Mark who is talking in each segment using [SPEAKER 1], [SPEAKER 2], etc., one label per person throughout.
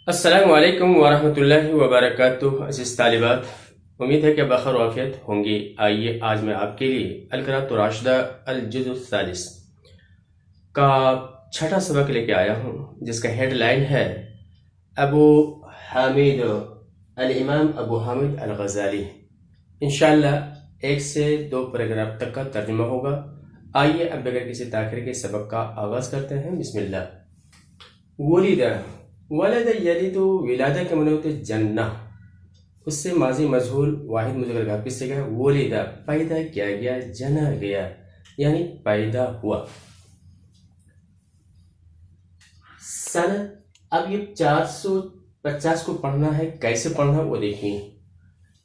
[SPEAKER 1] السلام علیکم ورحمۃ اللہ وبرکاتہ عزیز طالبات، امید ہے کہ بخیر وعافیت ہوں گی۔ آئیے آج میں آپ کے لیے القراءۃ الراشدہ الجزء الثالث کا چھٹا سبق لے کے آیا ہوں، جس کا ہیڈ لائن ہے ابو حامد، الامام ابو حامد الغزالی۔ انشاءاللہ 1 سے 2 پیراگراف تک کا ترجمہ ہوگا۔ آئیے اب بغیر کسی تاخیر کے سبق کا آغاز کرتے ہیں۔ بسم اللہ۔ ولد یلد، ولادہ کے معنی ہوتے جنہ، اس سے ماضی مجہول واحد مذکر کا کس سے گیا ولدہ، پیدا کیا گیا، جنا گیا یعنی پیدا ہوا۔ سنت، اب یہ 450 کو پڑھنا ہے، کیسے پڑھنا وہ دیکھیں۔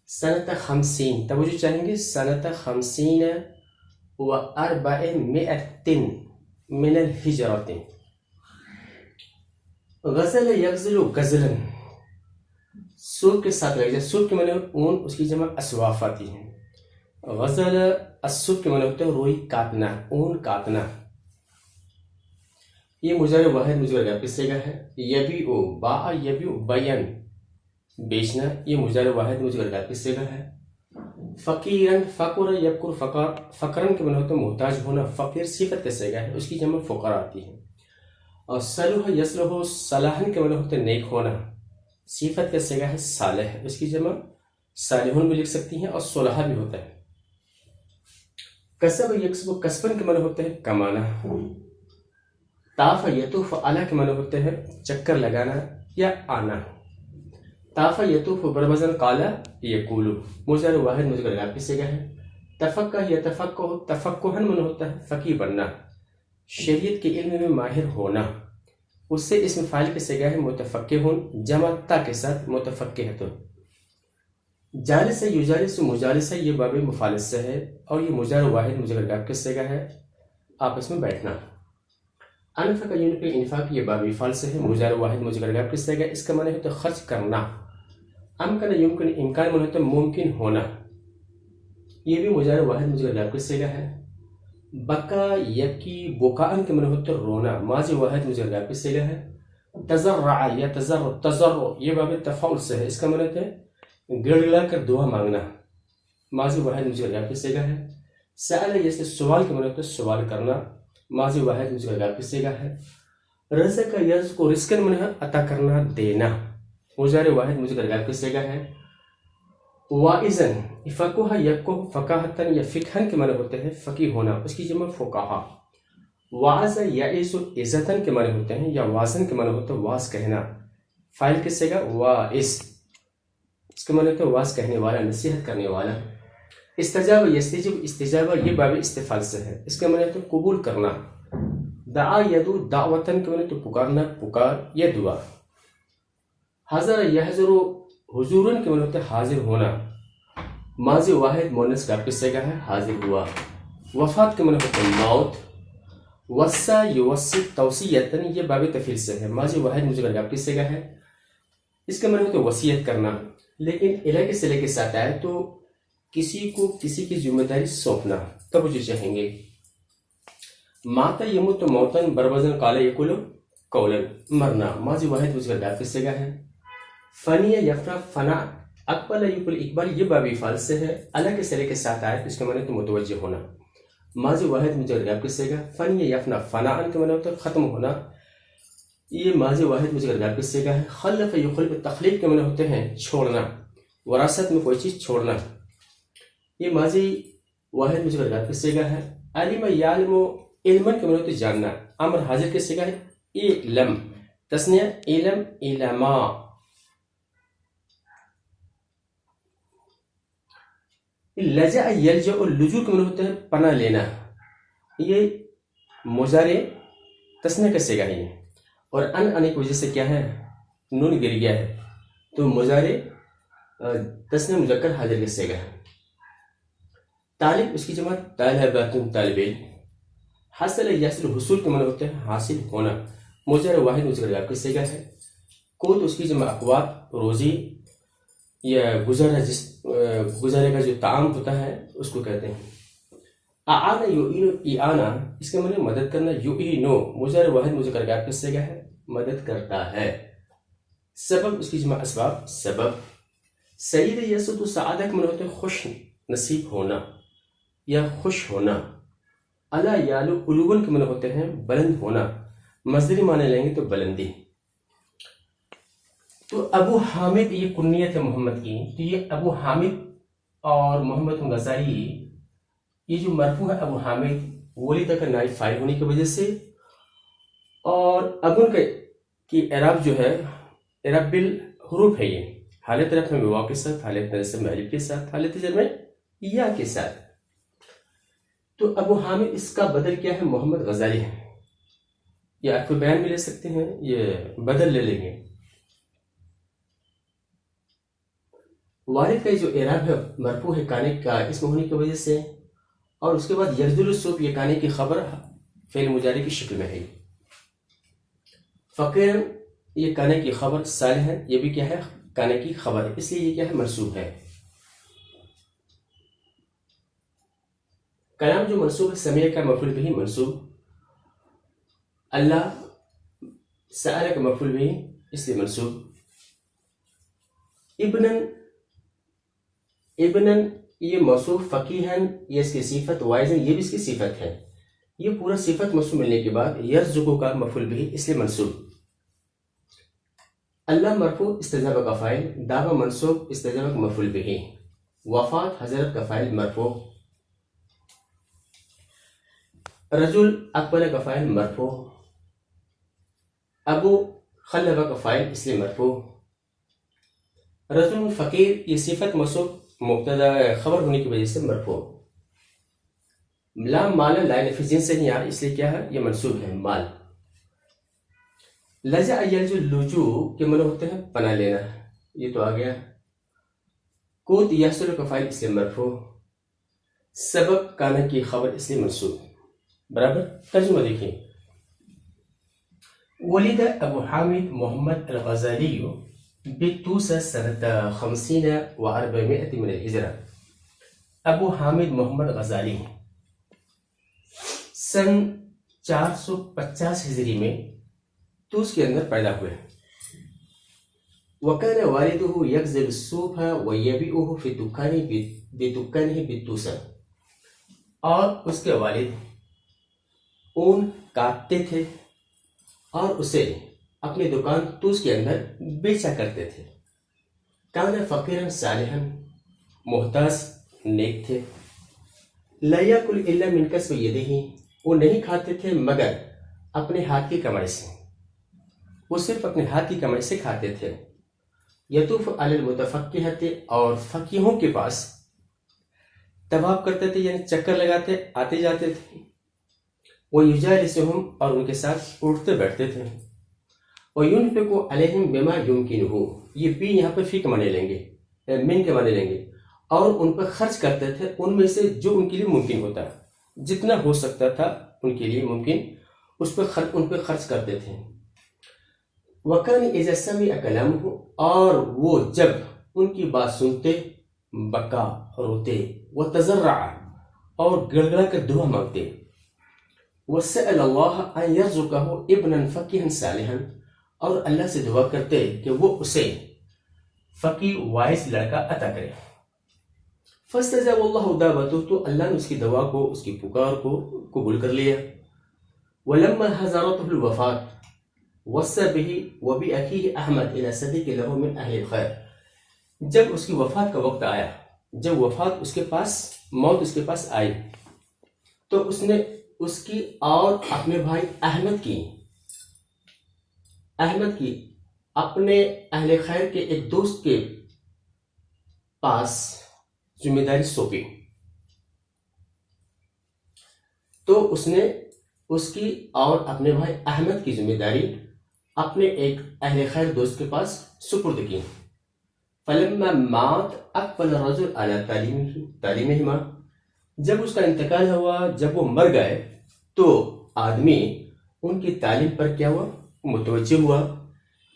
[SPEAKER 1] سنت 50، توجہ چاہیں گے، سنت 50 و 400 من الہجرت۔ غزل یغزل غزلن، سوک کے ساتھ لگ جائے، سوک کے معنی اون، اس کی جمع اسواف آتی ہیں۔ غزل السوک کے معنی ہوتا ہے روئی کاٹنا، اون کاٹنا۔ یہ مضارع واحد مذکر کا کس سے کا ہے۔ یبیع، باع یبیع بیعن، بیچنا، یہ مضارع واحد مذکر کا کس سے کا ہے۔ فقیرن، فقر یبکر فقرن کے معنی ہوتا ہے محتاج ہونا، فقیر صفت کس سے کا ہے، اس کی جمع فقرا آتی ہے۔ اور صلح یصلح، صلاحن کے معنی ہوتے ہیں نیک ہونا، صفت کا صیغہ ہے صالح، اس کی جمع صالحون بھی لکھ سکتی ہیں، اور صلحہ بھی ہوتا ہے۔ کسب یکسب، کسبن کے معنی ہوتے ہیں کمانا۔ طاف یطوف علی کے معنی ہوتے ہیں چکر لگانا یا آنا۔ طاف یطوف بربزن قال یقول، مضارع واحد مذکر کا کس صیغہ ہے۔ تفقہ یتفقہ، تفقہن معنی ہوتا ہے فقیہ بننا، شریعت کے علم میں ماہر ہونا، اس سے اسم فاعل کے صیغہ ہے متفقہون، جمع تا کے ساتھ متفقہتون۔ جالس یجالس، مجالسہ یہ باب مفالس سے ہے، اور یہ مضارع واحد مذکر کا کس صیغہ ہے، آپس میں بیٹھنا۔ انفق ينفق، انفاق یہ باب فعل سے ہے، مضارع واحد مذکر کا کس صیغہ ہے، اس کا معنی ہوتا ہے خرچ کرنا۔ امکن یمکن، امکان معنی ہوتا ہے ممکن ہونا، یہ بھی مضارع واحد مذکر کا کس صیغہ ہے۔ بکا یبکی، بکاءن کے معنی ہوتا ہے رونا، ماضی واحد مذکر کا کس صیغہ ہے۔ تضرع یا تضرع یہ باب تفاعل سے ہے، اس کا معنی ہوتا ہے گڑ گڑا کر دعا مانگنا، ماضی واحد مذکر کا کس صیغہ ہے۔ سأل یسأل، سوال کے معنی ہوتا ہے سوال کرنا، ماضی واحد مذکر کا کس صیغہ ہے۔ رزق یرزق، رزقن معنی ہے عطا کرنا، دینا، مضارع واحد مذکر کا کس صیغہ ہے۔ واعظن، فقہ یفقہ فقاہتن یا فقہن کے معنی ہوتے ہیں فقیہ ہونا، اس کی جمع فقہا۔ واعظ یعظ، عزتن کے معنی ہوتے ہیں، یا واعظن کے معنی ہوتا ہے واعظ کہنا، فاعل کس سے گا واعظ، اس کے معنی ہوتا ہے واعظ کہنے والا، نصیحت کرنے والا۔ استجاب یستجب، استجابہ یہ باب استفعال سے ہے، اس کا معنی ہوتا ہے قبول کرنا۔ دعا یدعو، دعوتن کے معنی ہوتا ہے پکارنا، پکار یا دعا۔ حضر یحضر، حضورن کے معنی ہوتا ہے حاضر ہونا، ماضی واحد مؤنث کا کس صیغہ ہے حاضر ہوا۔ وفات کے معنی ہوتا ہے موت۔ وصى یوصی توصیتن یہ باب تفعیل سے ہے، ماضی واحد مذکر کا کس صیغہ ہے، اس کا معنی ہوتا ہے وصیت کرنا، لیکن الہ کے صلے کے ساتھ آئے تو کسی کو کسی کی ذمہ داری سونپنا، توجہ چاہیں گے۔ مات یموت موتن بربزن قال یقول قولا، مرنا، ماضی واحد مذکر کا کس صیغہ ہے۔ فنی یفنا، فنا، اقبل یقبل، اقبال یہ باب فعل سے ہے، الہ کے صلے کے ساتھ آئے تو اس کا معنی تو متوجہ ہونا، ماضی واحد مذکر کا کس صیغہ۔ فنی یفنا، فناء کے معنی ہوتا ہے ختم ہونا، یہ ماضی واحد مذکر کا کس صیغہ ہے۔ خلف یخلف، تخلیف کے معنی ہوتے ہیں چھوڑنا، وراثت میں کوئی چیز چھوڑنا، یہ ماضی واحد مذکر کا کس صیغہ ہے۔ علم یعلم، علمن کے معنی ہوتے جاننا، امر حاضر کس صیغہ ہے علم، تثنیہ علم علما۔ لجأ یلجأ، لجوء کے معنی ہوتا ہے پناہ لینا، یہ مضارع تثنیہ کا صیغہ ہے، اور ان کی وجہ سے کیا ہے نون گر گیا ہے، تو مضارع تثنیہ مذکر حاضر کا صیغہ ہے۔ طالب، اس کی جمع طالباتن، طالب علم۔ حاصل یحصل، حصول کے معنی ہوتے ہیں حاصل ہونا، مضارع واحد مذکر کا کس صیغہ ہے۔ قوت، اس کی جمع اقوات، روزی یا گزارے کا جو طعام ہوتا ہے اس کو کہتے ہیں۔ اعان یعین، اعانہ، اس کے معنی مدد کرنا، یعینو، مضارع واحد مذکر کا کس صیغہ ہے مدد کرتا ہے۔ سبب اس کی جمع اسباب سبب. سعید یسعد سعادت من ہوتے ہیں خوش نصیب ہونا یا خوش ہونا. علا یالو علون کے من ہوتے ہیں بلند ہونا. مصدری معنی لیں گے تو بلندی. تو ابو حامد یہ کنیت ہے محمد کی. تو یہ ابو حامد اور محمد غزالی یہ جو مرفوع ہے ابو حامد ولد کا نائب فاعل ہونے کی وجہ سے، اور ابن کی اعراب جو ہے اعراب بالحروف ہے. یہ حالت رفع میں واو کے ساتھ، حالت نصب میں الف کے ساتھ، حالت جر میں یا کے ساتھ. تو ابو حامد اس کا بدل کیا ہے؟ محمد غزالی ہے. یہ آپ کو بیان میں لے سکتے ہیں، یہ بدل لے لیں گے. والد کا جو اعراب ہے مرفوع ہے کانے کا اسم ہونے کی وجہ سے، اور اس کے بعد یرزل الصبح یہ کانے کی خبر فعل مضارع کی شکل میں ہے. فقیر یہ کانے کی خبر، صالح یہ بھی کیا ہے؟ کانے کی خبر ہے، اس لیے یہ کیا ہے؟ منصوب ہے. کلام جو منصوب ہے سمیع کا مفعول بھی منصوب. اللہ سأل کا مفعول بھی اس لیے منصوب. ابنن یہ موصوف، فقیہن یہ اس کی صفت، وائزن یہ بھی اس کی صفت ہے. یہ پورا صفت موصوف ملنے کے بعد یرزقو کا مفعول بھی اس لیے منصوب. اللہ مرفوع استجابہ کا فاعل، دعوی منصوب استجابہ کا مفعول بھی. وفات حضرت کا فاعل مرفوع. رجل اقبل کا فاعل مرفوع. ابو خلبہ کا فاعل اس لیے مرفوع. رجل فقیر یہ صفت موصوف مبتدا خبر ہونے کی وجہ سے مرفوع. لا مال لا نفی جنس سے نہیں آ رہا، اس لیے کیا ہے؟ یہ منصوب ہے مال. لجأ یلجو اللجوء کے معنی ہوتے ہیں پناہ لینا، یہ تو آ گیا. قوت یحصل کا فاعل اس لیے مرفوع. سبب کانا کی خبر اس لیے منصوب. برابر. ترجمہ دیکھیں. ولد ابو حامد محمد الغزالی بطوسة سنة 50 و400 من الہجرہ. ابو حامد محمد غزالی سن 450 ہجری میں توس کے اندر پیدا ہوئے. وكان والده يغزل الصوف ويبيعه في دكانه بالطوسة. اور اس کے والد اون کاٹتے تھے اور اسے اپنی دکان توس کے اندر بیچا کرتے تھے. کان فقیرا صالحا محتاج نیک تھے. لا یاکل الا من کسب یدہ وہ نہیں کھاتے تھے مگر اپنے ہاتھ کی کمائی سے، وہ صرف اپنے ہاتھ کی کمائی سے کھاتے تھے. یطوف علی المتفقہۃ اور فقیہوں کے پاس طواف کرتے تھے، یعنی چکر لگاتے آتے جاتے تھے. وہ یجالسہم اور ان کے ساتھ اٹھتے بیٹھتے تھے. وَيُنْفِقُ عَلَيْهِمْ بِمَا يُمْكِنُهُ یہ بھی یہاں پہ فی کے معنی لیں گے، من کے معنی لیں گے. اور ان پر خرچ کرتے تھے ان میں سے جو ان کے لیے ممکن ہوتا، جتنا ہو سکتا تھا ان کے لیے ممکن ان پہ خرچ کرتے تھے. وَكَانَ إِذَا سَمِعَ كَلَامَهُ اور وہ جب ان کی بات سنتے بکا روتے، وَتَضَرَّعَ اور گڑگڑا کر دعا مانگتے. وَسَأَلَ اللَّهَ أَن يَرْزُقَهُ ابْنًا فَقِيهًا صَالِحًا اور اللہ سے دعا کرتے کہ وہ اسے فقی وائس لڑکا عطا کرے. فَاسْتَجَابَ اللَّهُ دَعْوَتَهُ تو اللہ نے اس کی دعا کو، اس کی پکار کو قبول کر لیا. وَلَمَّا حَضَرَتْهُ الْوَفَاةُ وَصَّى بِهِ وَبِأَخِيهِ أَحْمَدَ إِلَى صَدِيقٍ لَهُ مِنْ أَهْلِ الْخَيْرِ جب اس کی وفات کا وقت آیا، جب وفات اس کے پاس، موت اس کے پاس آئی، تو اس نے اس کی اور اپنے بھائی احمد کی اپنے اہل خیر کے ایک دوست کے پاس ذمہ داری سونپی. تو اس نے اس کی اور اپنے بھائی احمد کی ذمہ داری اپنے ایک اہل خیر دوست کے پاس سپرد کی. فلما مات اقبل الرجل على تعلیمہما جب اس کا انتقال ہوا، جب وہ مر گئے تو آدمی ان کی تعلیم پر کیا ہوا؟ متوجہ ہوا.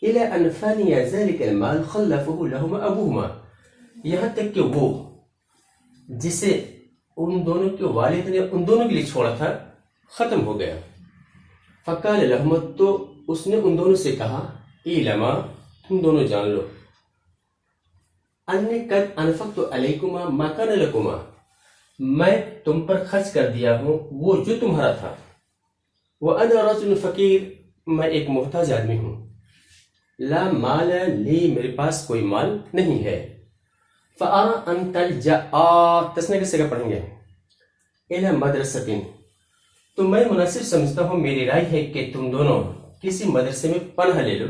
[SPEAKER 1] الى ان فانی ذلك المال خلفه لهما ابوهما یہاں تک کہ وہ جسے ان دونوں کے والد نے ان دونوں کے لیے چھوڑا تھا ختم ہو گیا. فقال لهما تو اس نے ان دونوں سے کہا، اعلما تم دونوں جان لو انی قد انفقت علیکما ما کان لکما، میں تم پر خرچ کر دیا ہوں وہ جو تمہارا تھا، وَأَنَا رَجُلٌ فَقِيرٌ، میں ایک محتاج آدمی ہوں، لا مال لی، میرے پاس کوئی مال نہیں ہے، فَأَرَى أَن تَلْجَأَ، تسنیہ کے سگہ پڑھیں گے، إِلَى مَدْرَسَةٍ، تو میں مناسب سمجھتا ہوں، میری رائے ہے کہ تم دونوں کسی مدرسے میں پناہ لے لو،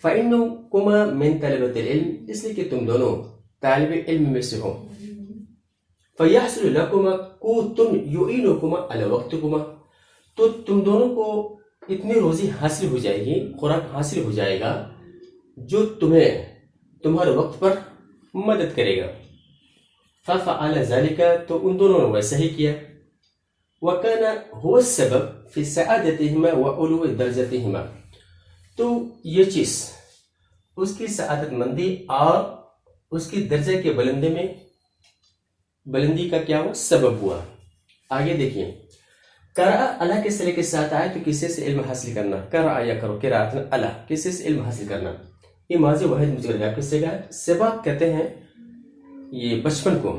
[SPEAKER 1] فَإِنَّكُمَا مِن طَلَبَةِ الْعِلْمِ، اس لیے کہ تم دونوں طالب علم میں سے ہو، فَيَحْصُلُ لَكُمَا، کو تم يُعِينُكُمَا عَلَى وَقْتِكُمَا، تو تم دونوں کو اتنی روزی حاصل ہو جائے گی، خوراک حاصل ہو جائے گا جو تمہیں تمہارے وقت پر مدد کرے گا، فَفَعَلَ ذَلِكَ، تو ان دونوں نے ویسا ہی کیا، وَكَانَ هُوَ السَّبَبْ فِي سَعَادَتِهِمَا وَعُلُوِّ دَرَجَتِهِمَا، تو یہ چیز اس کی سعادت مندی اور اس کی درجہ کے بلندی کا کیا ہوا، سبب ہوا۔ آگے دیکھیں، قرأ اللہ کے صلح کے ساتھ آئے تو کسی سے علم حاصل کرنا، قرأ یا کرو قرأت اللہ، کسی سے علم حاصل کرنا، یہ ماضی واحد متکلم کس سے گا، سباق کہتے ہیں یہ بچپن کو،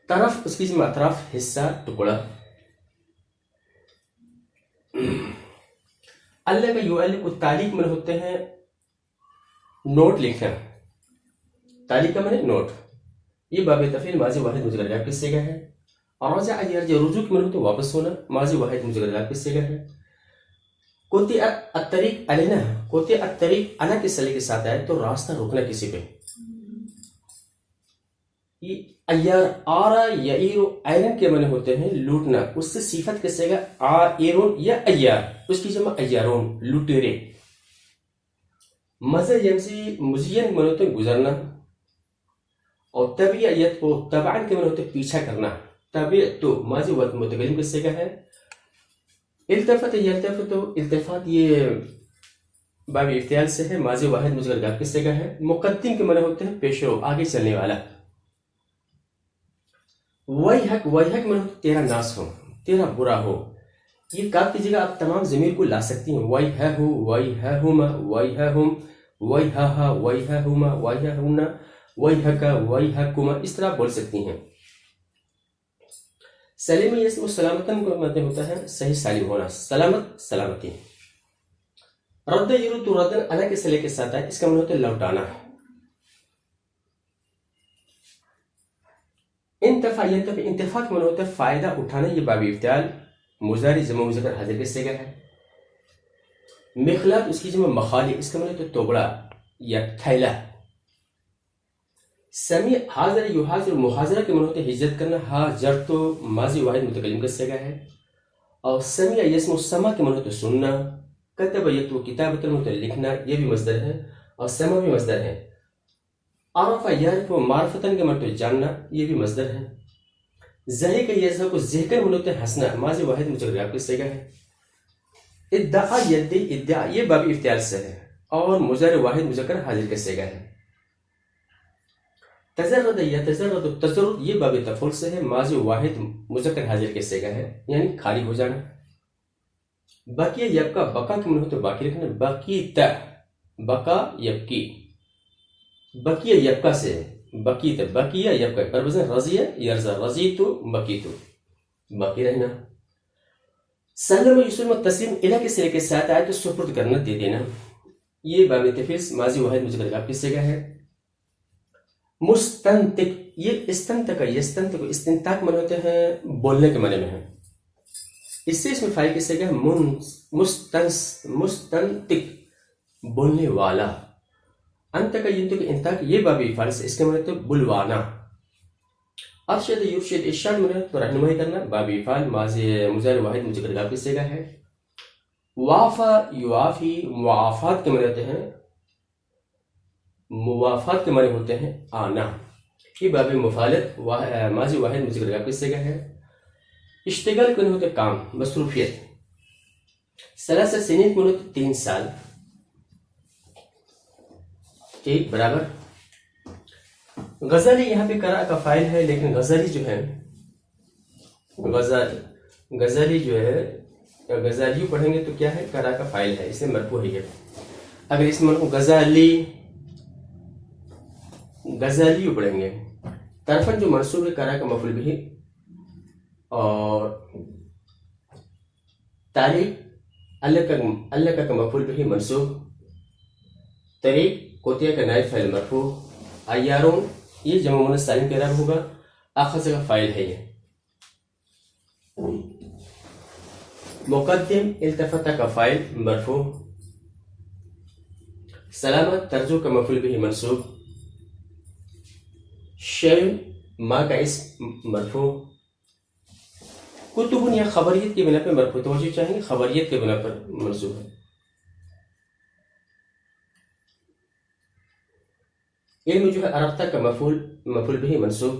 [SPEAKER 1] طرف اس کی جمع اطراف، حصہ، ٹکڑا، اللہ کا یعلق، تعلیق من ہوتے ہیں نوٹ لکھنا، تعلیق کا من نوٹ، یہ باب تفعیل ماضی واحد متکلم کس سے گا ہے، اور رجع یرجع، رجوع کے من ہوتے واپس ہونا، ماضی واحد متکلم کس سے گا ہے، قطع الطریق علینا، قطع الطریق علی کے صلح کے ساتھ آئے تو راستہ روکنا کسی پہ، ایار، آرا یعیر، ایرن کے معنی ہوتے ہیں لوٹنا، اس سے صفت کسے گا آئرون یا ایار، اس کی جمع ایارون، لوٹیرے، مزہ یمسی، مزین کے معنی ہوتے ہیں گزرنا، اور طبیعیت کو تبعن کے معنی ہوتے ہیں پیچھا کرنا، طبیعت تو ماضی وقت متکلم کسے گا ہے، التفت یلتفت، التفات یہ باب افتعال سے ہے، ماضی واحد متکلم کسے گا ہے، مقدم کے معنی ہوتے ہیں پیش رو، آگے چلنے والا، ویحک، ویحک من ہوتا تیرا ناس ہو، تیرا برا ہو، یہ کاف کی جگہ آپ تمام ضمیر کو لا سکتی ہیں، ویحہو، ویحہما، ویحہم، ویحہا، ویحہما، ویحہونا، ویحکا، ویحکما، اس طرح بول سکتی ہیں۔ سلیم یسم سلامتن کو معنی ہوتا ہے صحیح سالم ہونا، سلامت، سلامتی۔ رد یرد، ردن علی کے صلح کے ساتھ ہے، اس کا معنی ہوتا ہے لوٹانا۔ انتفاع، ینتفع، انتفاع کے معنی ہوتا ہے فائدہ اٹھانا، یہ باب افتعال مضارع جمع مذکر حاضر کے صیغہ ہے۔ مخلات، اس کی جمع مخالی، اس کا معنی ہوتا ہے توبڑا یا تھیلا۔ سمیع، حاضر یحاضر، محاضرہ کے معنی ہوتے ہیں ہجرت کرنا، حاضر تو ماضی واحد متکلم کا صیغہ ہے، اور سمیع یسمع، سمع کے معنی ہوتے ہیں سننا، کتب یتلو، کتابت کے معنی ہوتے ہیں لکھنا، یہ بھی مصدر ہے، اور سمع بھی مصدر ہے، عرف یعرف، معرفتن کے معنی ہوتے ہیں جاننا، یہ بھی مصدر ہے، ضحک یضحک، ضحکن کے معنی ہوتے ہیں ہنسنا، ماضی واحد متکلم کا صیغہ ہے، ادعا یدعی، ادعا، یہ باب افتعال سے ہے اور مضارع واحد مذکر حاضر کا صیغہ ہے۔ تجرد یتجرد، تجرد، یہ باب تفعول سے ہے، ماضی واحد مذکر حاضر کے صیغہ ہے، یعنی خالی ہو جانا۔ بقیہ یبقا، بقا کے معنی ہوتے ہیں باقی رکھنا، بقیت، بقا یبکی، بقیہ یبقا سے، بقیت، بقیہ یبقا، پر وزن رضیہ یرضا، رضیتو، بقیتو، باقی رہنا۔ سلم یسلم، تسلیم الہ کے صلح کے ساتھ آئے تو سپرد کرنا، دے دینا، یہ باب تفعیل ماضی واحد مذکر کا صیغہ ہے۔ مستنطق، یہ استنطق، یستنطق، استنطاق معنی ہوتے ہیں بولنے کے معنی میں ہے، اس سے اس میں فاعل کی صیغہ ہے مستنطق، بولنے والا۔ انتق ینطق، انطاق، یہ باب فاعل سے، اس کے معنی ہوتے ہیں بلوانا۔ ارشد یرشد، ارشاد معنی ہوتا ہے رہنمائی کرنا، باب فاعل مضارع واحد مذکر کا صیغہ ہے۔ وافا یوافی، معافات کے معنی ہوتے ہیں، موافات کے معنی ہوتے ہیں آنا، یہ باب مفالت ماضی واحد مذکر کا صیغہ ہے۔ اشتغال کے معنی ہوتے ہیں کام، مصروفیت۔ ثلاث سنین کے معنی ہوتے ہیں 3 سال، ٹھیک، برابر۔ غزالی یہاں پہ قرأ کا فاعل ہے، لیکن غزالی جو ہے، غزالی جو ہے، غزالیو پڑھیں گے تو کیا ہے، قرأ کا فاعل ہے، اسے مرفوع ہے۔ اگر اس من کو غزالی غزالی پڑھیں گے. طرفن جو منصوب ہے کرا کا مفعول بھی اور طریق اللہ کا مفعول بھی منصوب. طریق کوتیا کا نائب فاعل مرفوع. ایارون یہ جمع مؤنث سالم کا اعراب ہوگا، اخذ کا فاعل ہے. یہ مقدم التفت کا فاعل مرفوع. سلامت ترجو کا مفعول بھی منصوب. شیء ما کا اسم مرفوع. کتب یا خبریت کی بنا پر مرفوع. توجہ چاہیں خبریت کے بنا پر منصوب ہے. علم جو ہے عرفتہ کا مفعول بھی منصوب.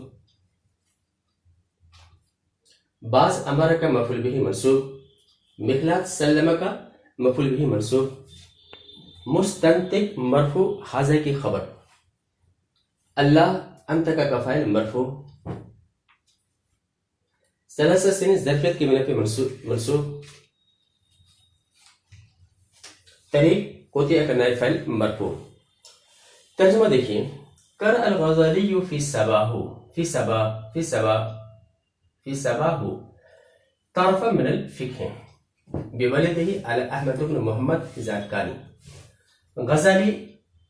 [SPEAKER 1] بعض امارہ کا مفعول بھی منصوب. مخلات سلمہ کا مفعول بھی منصوب. مستنطق مرفوع حاضر کی خبر. اللہ انت کا فاعل مرفوع. ثلاثہ سنین ظرفیت کی بنا پہ منصوب. طریق کوتیا کا نائب فاعل مرفوع. ترجمہ دیکھیے. قرأ الغزالی فی صباح طرفا من الفقہ بولدہ علی احمد بن محمد زادکانی. غزالی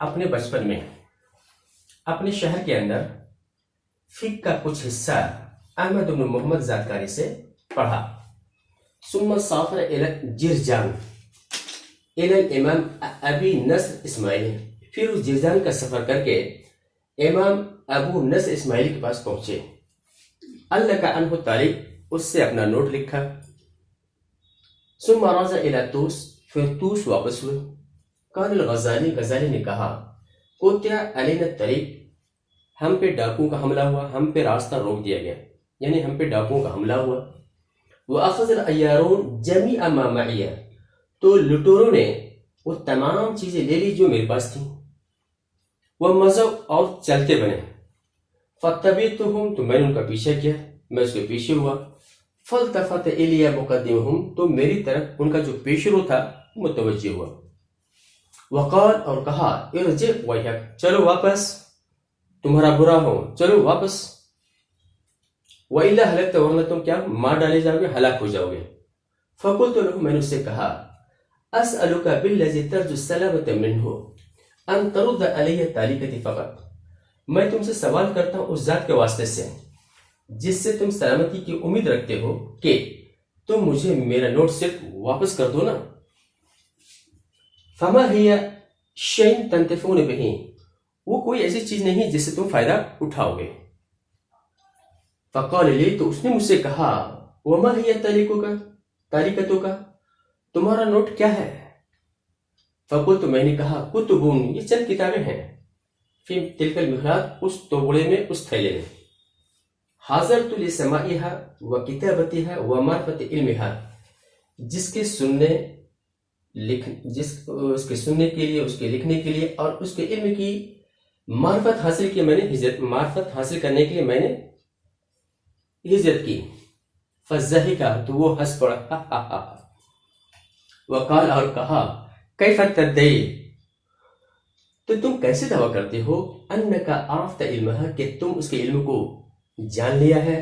[SPEAKER 1] اپنے بچپن میں اپنے شہر کے اندر فقہ کا کچھ حصہ احمد بن محمد زادکانی سے پڑھا. ثم سافر الی جرجان الی الامام ابی نصر اسماعیلی. پھر اس جرجان کا سفر کر کے امام ابو نصر اسماعیلی کے پاس پہنچے. اللہ کا عنہ طالب اس سے اپنا نوٹ لکھا. ثم رجع الی طوس پھر طوس واپس ہوئے. قال غزالی نے کہا قطع علینا الطریق ہم پہ ڈاکوں کا حملہ ہوا، ہم پہ راستہ روک دیا گیا، یعنی ہم پہ ڈاکوں کا حملہ ہوا. وأخذ العیارون جمیع ما معی تو لٹوروں نے وہ تمام چیزیں لے لی جو میرے پاس تھیں. وہ مذہب اور چلتے بنے. فاتبعتهم تو میں نے ان کا پیچھے کیا، میں اس کے پیچھے ہوا. فالتفت الی مقدمهم تو میری طرف ان کا جو پیش رو تھا متوجہ ہوا. وقال اور کہا ارجع ویحک چلو واپس، تمہارا برا ہو، چلو واپس. وإلا ہلکت ورنہ تم کیا مار ڈالے جاؤ گے، ہلاک ہو جاؤ گے. فقلت له میں نے اس سے کہا اسألک بالذی ترجو السلامة منہ ان ترد علیہ تعلیقتی فقط. میں تم سے سوال کرتا ہوں اس ذات کے واسطے سے جس سے تم سلامتی کی امید رکھتے ہو کہ تم مجھے میرا نوٹ صرف واپس کر دو نا. فما ہی شیء تنتفعون بہ وہ کوئی ایسی چیز نہیں جس سے تم فائدہ اٹھاؤ گے. فقال لی تو اس نے مجھ سے کہا وما ہی تعلیقتوں کا تمہارا نوٹ کیا ہے. فقلت میں نے کہا کتبون یہ چند کتابیں ہیں. فی تلک المخلات اس توڑے میں اس تھیلے میں. حاضرت لسماعیہا و کتابتہا و معرفت علمہا جس کے سننے کے لیے، اس کے لکھنے کے لیے اور اس کے علم کی معرفت حاصل کی. میں نے معرفت حاصل کرنے کے لیے میں نے ہجرت کی. فضحکا تو وہ ہنس پڑا. وقال اور کہا کیف تدعی تو تم کیسے دعویٰ کرتے ہو انکا عرفت علمہا کہ تم اس کے علم کو جان لیا ہے.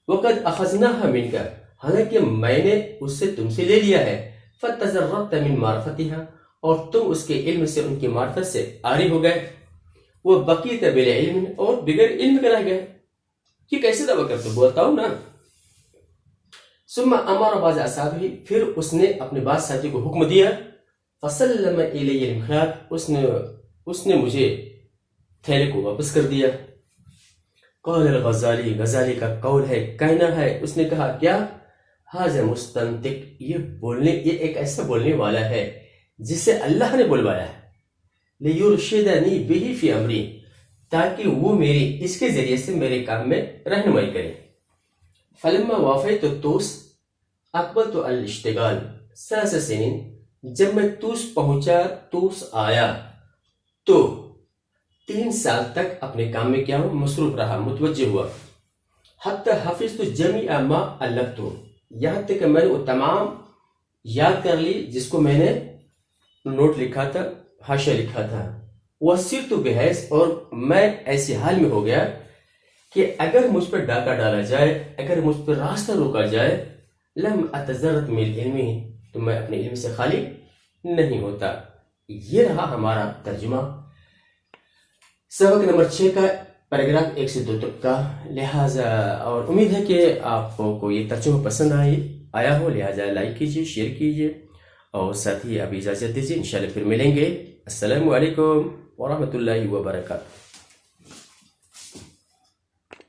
[SPEAKER 1] وقد اخذناها منک حالانکہ میں نے اس سے تم سے لے لیا ہے. فتزربت من معرفتها اور تم اس کے علم سے، ان کی معرفت سے عاری ہو گئے. وہ بقیت بلا علم اور بغیر علم کے رہ گئے. یہ کیسے دعویٰ کرتے ہو بتاؤ نا. ثم امر بعض اصحابہ پھر اس نے اپنے بعض ساتھی کو حکم دیا. فسلم الی المخلات اس نے مجھے تھیلے کو واپس کر دیا. قال غزالی کا قول ہے، کہنا ہے، اس نے کہا کیا حاضر مستنطق یہ ایک ایسا بولنے والا ہے جس سے اللہ نے بلوایا ہے. لیرشدنی بہ فی امری تاکہ وہ میری اس کے ذریعے سے میرے کام میں رہنمائی کرے. فلما وافیت طوس اقبلت الاشتغال 3 سنین جب میں طوس پہنچا، طوس آیا تو 3 سال تک اپنے کام میں کیا ہوں مصروف رہا، متوجہ ہوا. حتی حفظت جمیع ما الفت یہاں تک کہ میں نے وہ تمام یاد کر لی جس کو میں نے نوٹ لکھا تھا، حاشیہ لکھا تھا وصرت بحیث، اور میں ایسے حال میں ہو گیا کہ اگر مجھ پر ڈاکہ ڈالا جائے، اگر مجھ پر راستہ روکا جائے، لم اتذرت من علمی، تو میں اپنے علم سے خالی نہیں ہوتا۔ یہ رہا ہمارا ترجمہ سبق نمبر 6 کا پیراگراف 1 سے 2 تک کا۔ لہٰذا اور امید ہے کہ آپ کو یہ ترجمہ پسند آیا ہو، لہٰذا لائک کیجیے، شیئر کیجیے، اور ساتھ ہی ابھی اجازت دیجیے، انشاءاللہ پھر ملیں گے۔ السلام علیکم ورحمۃ اللہ وبرکاتہ۔